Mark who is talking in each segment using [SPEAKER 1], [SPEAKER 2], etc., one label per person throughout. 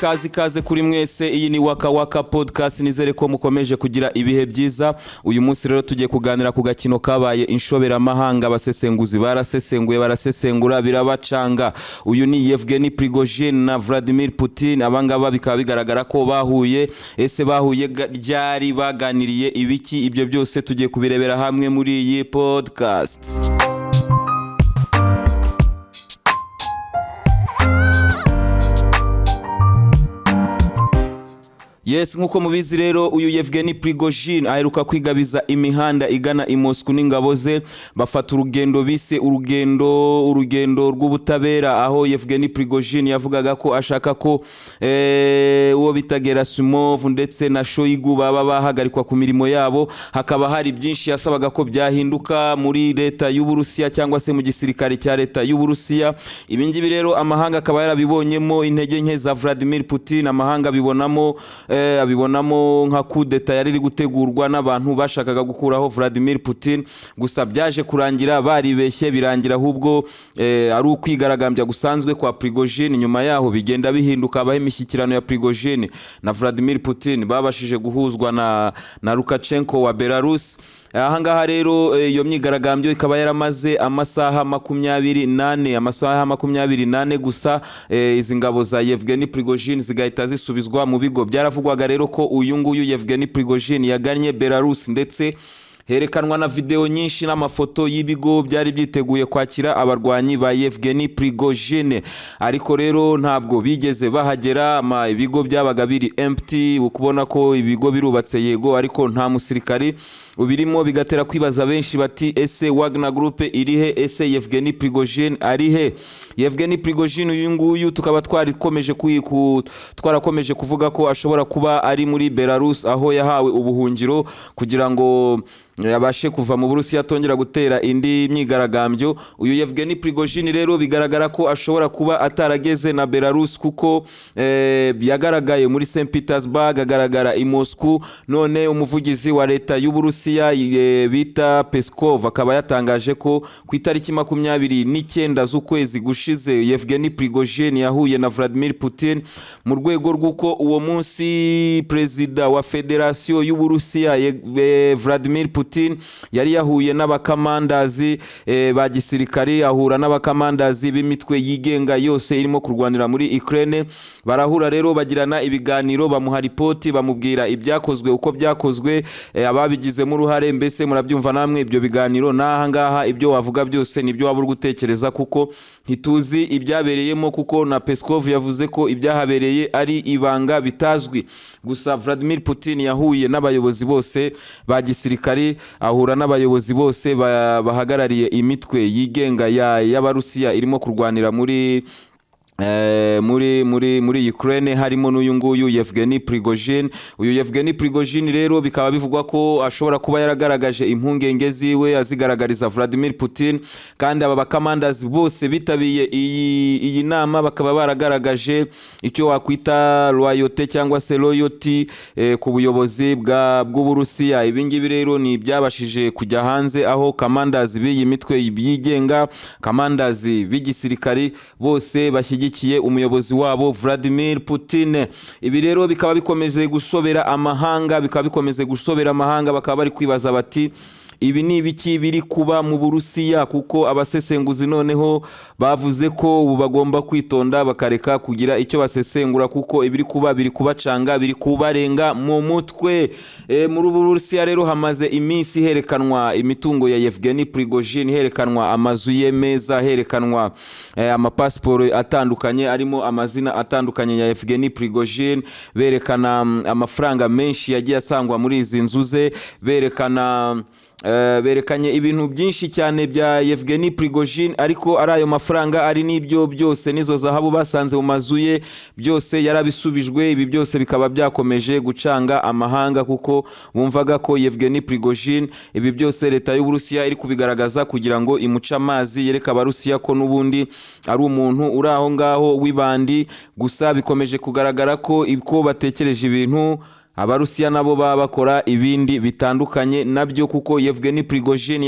[SPEAKER 1] ikaze kuri mwese. Iyi ni Waka Waka podcast, nizere ko mukomeje kugira ibihe byiza. Uyu munsi rero tugiye kuganira ku gakino kabaye inshoberamahanga. Abasesenguzi barasesengura birabacanga. Uyu ni Yevgeny Prigozhin na Vladimir Putin. Abangaba bikaba bigaragara ko bahuye. Ese bahuye ryari, baganiriye ibiki? Ibyo byose tugiye kubirebera hamwe muri iyi podcast. Yes, nkuko mubizi rero uyu Yevgeny Prigozhin aheruka kwigabiza imihanda igana i Moscow n'ingabo ze. Bafata urugendo bise urugendo rw'ubutabera, aho Yevgeny Prigozhin yavugaga ko ashaka ko uwo bita Gerasimov ndetse na Shoigu baba bahagarikwa ku mirimo yabo. Hakaba hari byinshi yasabaga ko byahinduka muri leta y'Uburusiya cyangwa se mu gisirikare cya leta y'Uburusiya. Ibingibi rero amahanga akaba yarabibonyemo intege nke za Vladimir Putin. Amahanga abibonamo nka kudeta yari iri gutegurwa n'abantu bashakaga gukuraho Vladimir Putin. Gusa byaje kurangira baribeshye, birangira ahubwo ari ukwigaragambya gusanzwe kwa Prigozhin. Nyuma yaho bigenda bihinduka, abaho imishyikirano ya Prigozhin na Vladimir Putin babashije guhuzwa na Lukashenko wa Belarus. Ahangaha rero iyo myigaragambyo ikaba yaramaze amasaha 28 gusa. Izi ngabo za Yevgeny Prigozhin zigahita zisubizwa mu bigo. Byaravugwaga rero ko uyu nguyu Yevgeny Prigozhin yagannye Belarus, ndetse herekanwa na video nyinshi n'amafoto y'ibigo byari byiteguye kwakira abarwanyi ba Yevgeny Prigozhin. Ariko rero ntabwo bigeze bahagera, ibigo byabaga biri empty. Ukubona ko ibigo birubatse yego, ariko nta musirikari ubirimo. Bigatera kwibaza benshi bati ese Wagner Group irihe? Ese Yevgeny Prigozhin arihe? Yevgeny Prigozhin uyu nguyu tukaba twarakomeje kuvuga ko ashobora kuba ari muri Belarus, aho yahawe ubuhungiro kugira ngo yabashe kuva mu Burusiya atongera gutera indi myigaragambyo. Uyu Yevgeny Prigozhin rero bigaragara ko ashobora kuba atarageze na Belarus, kuko yagaragaye muri St Petersburg, agaragara i Moscow. None umuvugizi wa leta y'Uburusiya bita Peskov akaba yatangaje ko ku itariki 29 z'ukwezi gushize Yevgeny Prigozhin yahuye na Vladimir Putin, mu rwego rw'uko uwo munsi perezida wa Federasiyo y'Uburusiya Vladimir Putin yari yahuye n'abakamandazi ba gisirikari, ahura n'abakamandazi b'imitwe yigenga yose irimo kurwanira muri Ukraine. Barahura rero bagirana ibiganiro, bamuha ripoti, bamubwira ibyakozwe uko byakozwe, ababigizemo uruhare. Mbese murabyumva namwe ibyo biganiro. Naha ngaha ibyo wavuga byose nibyo wabura gutekereza, kuko ntituzi ibyabereyemo, kuko na Peskov yavuze ko ibyahabereye ari ibanga bitazwi. Gusa Vladimir Putin yahuye n'abayobozi bose ba gisirikari, ahura n'abayobozi bose bahagarariye imitwe yigenga y'Abarusiya irimo kurwanira muri Ukraine, harimo n'uyu nguyu Yevgeny Prigozhin. Uyu Yevgeny Prigozhin rero bikaba bivugwa ko ashobora kuba yaragaragaje impungenge ziwe azigaragariza Vladimir Putin, kandi aba bakamandazi bose bitabiye iyi nama bakaba baragaragaje icyo wakwita loyauté cyangwa se loyalty ku buyobozi bw'Uburusiya. Ibingibi rero ni byabashije kujya hanze, aho kamandazi b'iyi mitwe yigenga, kamandazi b'igisirikari bose bashyigikiye umuyobozi wabo Vladimir Putin. Ibi rero bikaba bikomeze gusobera amahanga, bakaba bari kwibaza bati ibi ni ibiki biri kuba mu Burusiya, kuko abasesenguzi noneho bavuze ko ubu bagomba kwitonda bakareka kugira icyo basesengura, kuko ibiri kuba biri kubacanga, biri kubarenga mu mutwe. Muri Burusiya rero hamaze iminsi herekanwa imitungo ya Yevgeny Prigozhin, herekanwa amazu ye meza, herekanwa amapasiporo atandukanye arimo amazina atandukanye ya Yevgeny Prigozhin, berekana amafaranga menshi yagiye asangwa muri izi nzu ze, berekanye ibintu byinshi cyane bya Yevgeny Prigozhin. Ariko ari ayo mafaranga ari n'ibyo byose, nizo zahabu basanze mu mazu ye, byose yarabisubijwe. Ibi byose bikaba byakomeje gucanga amahanga, kuko bumvaga ko Yevgeny Prigozhin ibi byose leta y'Uburusiya iri kubigaragaza kugira ngo imuce amazi, yereka Abarusiya ko n'ubundi ari umuntu uri aho ngaho w'ibandi. Gusa bikomeje kugaragara ko ibiko batekereje ibintu Abarusiya nabo baba bakora ibindi bitandukanye nabyo, kuko Yevgeny Prigozhin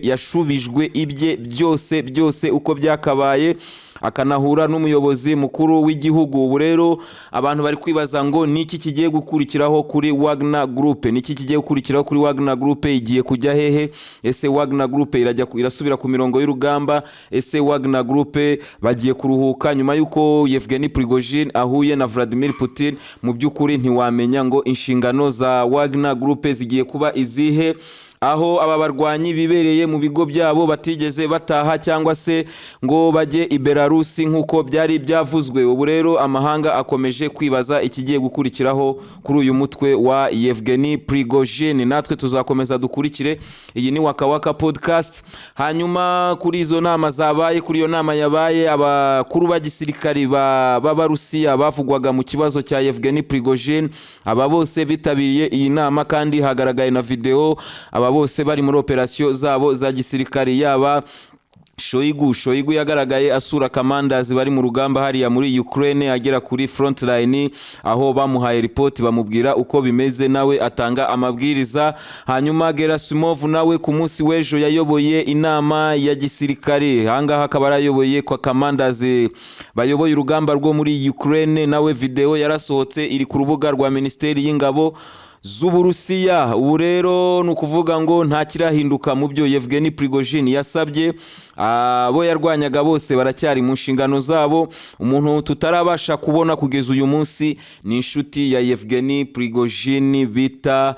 [SPEAKER 1] yashubijwe ibye byose uko byakabaye. akanahura n'umuyobozi mukuru w'igihugu. Ubu rero abantu bari kwibaza ngo niki kigiye gukurikiraho kuri Wagner Group, niki kigiye gukurikiraho kuri Wagner Group, igiye kujya hehe? Ese Wagner Group irasubira ku mirongo y'urugamba? Ese Wagner Group bagiye kuruhuka nyuma yuko Yevgeny Prigozhin ahuye na Vladimir Putin? Mu by'ukuri ntiwamenya ngo inshingano za Wagner Group zigiye kuba izihe, aho aba barwanyi bibereye mu bigo byabo batigeze bataha cyangwa se ngo bajye i Belarus nk'uko byari byavuzwe. Ubu rero amahanga akomeje kwibaza ikigiye gukurikiraho kuri uyu mutwe wa Yevgeny Prigozhin. Natwe tuzakomeza dukurikire. Iyi ni Waka Waka podcast. Hanyuma kuri izo nama zabaye, kuri iyo nama yabaye, abakuru ba gisirikari b'Abarusiya bavugwaga mu kibazo cya Yevgeny Prigozhin, aba bose bitabiriye iyi nama kandi hagaragaye na video aba bose bari muri operasiyo zabo za gisirikari. Yaba Shoigu yagaragaye asura commanders bari mu rugamba hariya muri Ukraine, agera kuri front line aho bamuhaye report bamubwira uko bimeze, nawe atanga amabwiriza. Hanyuma Gerasimov nawe ku munsi w'ejo yayoboye inama ya gisirikare, hangaha akaba arayoboye kwa commanders bayoboye urugamba rwo muri Ukraine. Nawe video yarasohotse iri ku rubuga rwa Ministeri y'Ingabo z'Uburusiya. Ubu rero ni ukuvuga ngo nta kirahinduka mu byo Yevgeny Prigozhin yasabye. Abo yarwanyaga bose baracyari mu nshingano zabo. Umuntu tutarabasha kubona kugeza uyu munsi ni inshuti ya Yevgeny Prigozhin bita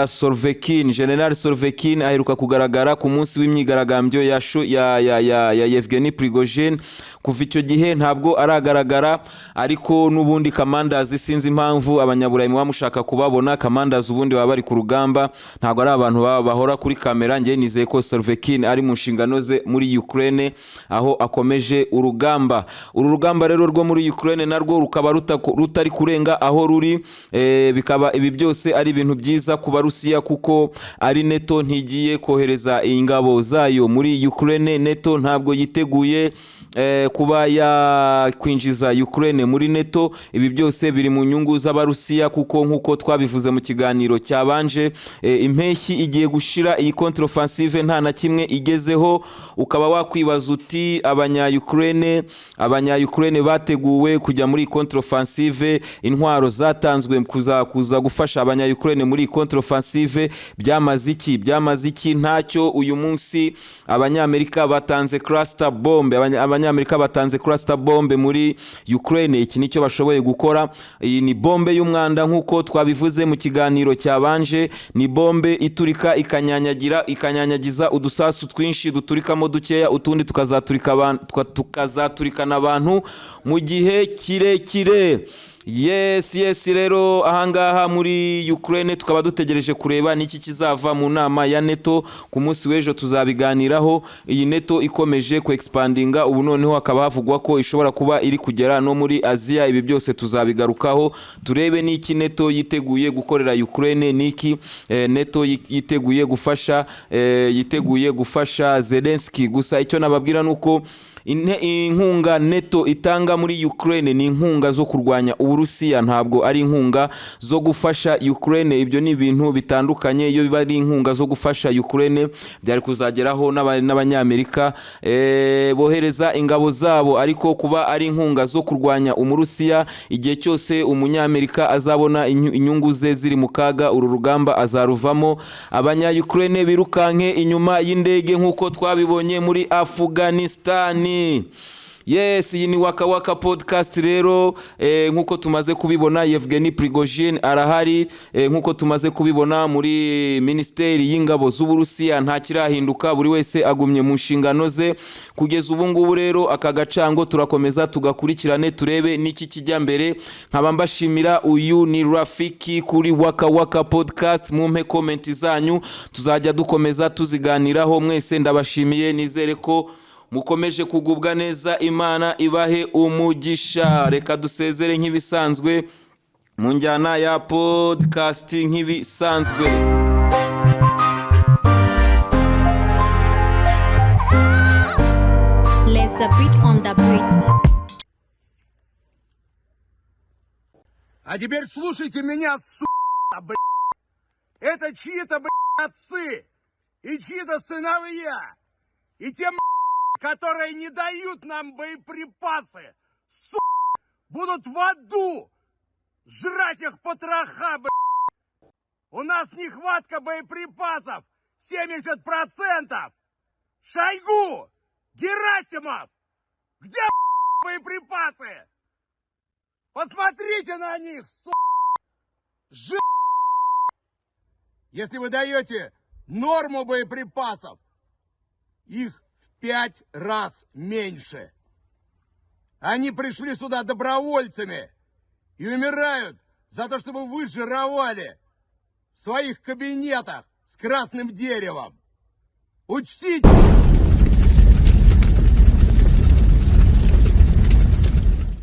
[SPEAKER 1] Solvekin. General Solvekin aheruka kugaragara ku munsi w'imyigaragambyo ya Yevgeny Prigozhin. Kuva icyo gihe ntabwo aragaragara, ariko n'ubundi commanders sinzi impamvu abanyaburayi bamushaka kubabona. Commanders ubundi baba bari ku rugamba, ntabwo ari abantu bahora kuri kamera. Ngiye nizeye ko Solvekin ari mu nshingano ze muri Ukraine aho akomeje urugamba. Uru rugamba rero rwo muri Ukraine narwo rukaba rutari kurenga aho ruri. Bikaba ibi byose ari ibintu byiza ku Barusiya kuko ari NATO ntigiye kohereza ingabo zayo muri Ukraine. NATO ntabwo yiteguye kuba yakwinjiza Ukraine muri NATO. Ibi byose biri mu nyungu z'Abarusiya kuko nkuko twabivuze mu kiganiro cyabanje, impeshyi igiye gushira, iyi contre-offensive nta na kimwe igezeho. Ukaba wakwibaza uti abanya-Ukraine bateguwe kujya muri contre-offensive, intwaro zatanzwe kuza gufasha abanya-Ukraine muri contre-offensive, byamaze iki? Ntacyo. Uyu munsi abanyamerika batanze cluster bomb, abanyamerika batanze cluster bomb muri Ukraine. Iki nicyo bashoboye gukora. Iyi ni bombe y'umwanda nkuko twabivuze mu kiganiro cyabanje. Ni bombe iturika ikanyanyagiza udusasu twinshi duturikamo dukeya, utundi tukazaturikana abantu mu gihe kirekire. Yes rero ahangaha muri Ukraine tukaba dutegereje kureba niki kizava mu nama ya NATO. Ku munsi w'ejo tuzabiganiraho. Iyi NATO ikomeje ku expandinga, ubu noneho akaba havugwa ko ishobora kuba iri kugera no muri Aziya. Ibi byose tuzabigarukaho, turebe niki NATO yiteguye gukorera Ukraine, niki NATO yiteguye gufasha Zelensky. Gusa icyo nababwira nuko inkunga NATO itanga muri Ukraine ni inkunga zo kurwanya Uburusiya, ntabwo ari inkunga zo gufasha Ukraine. Ibyo ni ibintu bitandukanye. Iyo biba ari inkunga zo gufasha Ukraine byari kuzageraho n'abanyamerika bohereza ingabo zabo, ariko kuba ari inkunga zo kurwanya Umurusiya, igihe cyose umunyamerika azabona inyungu ze ziri mu kaga, uru rugamba azaruvamo. Abanya-Ukraine birukanke inyuma y'indege nkuko twabibonye muri Afghanistan. Yes, iyi ni Waka Waka podcast rero. Nkuko tumaze kubibona Yevgeny Prigozhin arahari, nkuko tumaze kubibona muri Ministeri y'Ingabo z'Uburusiya nta kirahinduka, buri wese agumye mu nshingano ze. Kugeza ubu ngubu rero aka gacango turakomeza tugakurikirane turebe niki kijya mbere. Nkaba mbashimira. Uyu ni Rafiki kuri Waka Waka podcast. Mumpe comment zanyu, tuzajya dukomeza tuziganiraho. Mwese ndabashimiye, nizere ko mukomeje kugubwa neza. Imana ibahe umugisha. Reka dusezere nk'ibisanzwe mu njyana ya podcast nk'ibisanzwe.
[SPEAKER 2] Let's a beat on the beat.
[SPEAKER 3] А теперь слушайте меня, сука, блядь. Это чьи-то, блядь, отцы и чьи-то сыновья. И те, которые не дают нам боеприпасы, будут в аду жрать их потроха, У нас нехватка боеприпасов 70%. Шойгу! Герасимов! Где боеприпасы? Посмотрите на них, Если вы даете норму боеприпасов, их в 5 раз меньше. Они пришли сюда добровольцами и умирают за то, чтобы вы жировали в своих кабинетах с красным деревом. Учтите!